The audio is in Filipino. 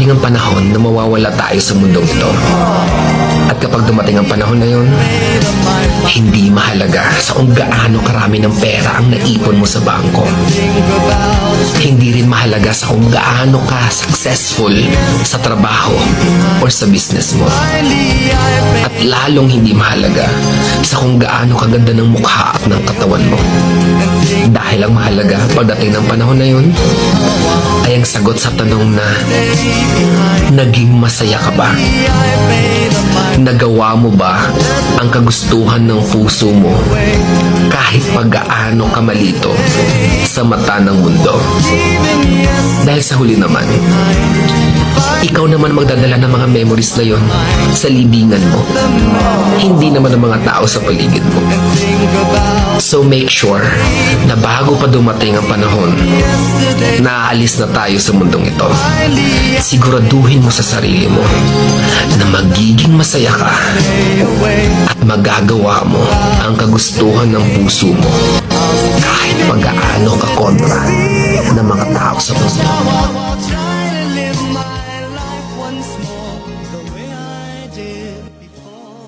darating ang panahon na mawawala tayo sa mundong ito. At kapag dumating ang panahon na yun, hindi mahalaga sa kung gaano karami ng pera ang naipon mo sa bangko. Hindi rin mahalaga sa kung gaano ka successful sa trabaho or sa business mo. At lalong hindi mahalaga sa kung gaano kaganda ng mukha at ng katawan mo. Dahil ang mahalaga pagdating ng panahon na yun ay ang sagot sa tanong na naging masaya ka ba? Nagawa mo ba ang kagustuhan ng puso mo kahit pag-gaano ka malito sa mata ng mundo? Dahil sa huli naman, ikaw naman magdadala ng mga memories na yon sa libingan mo. Hindi naman ang mga tao sa paligid mo. So make sure na bago pa dumating ang panahon na aalis na tayo sa mundong ito, siguraduhin mo sa sarili mo na magiging masaya ka at magagawa mo ang kagustuhan ng puso mo kahit pag-aano ka kontra ng mga tao sa mundo.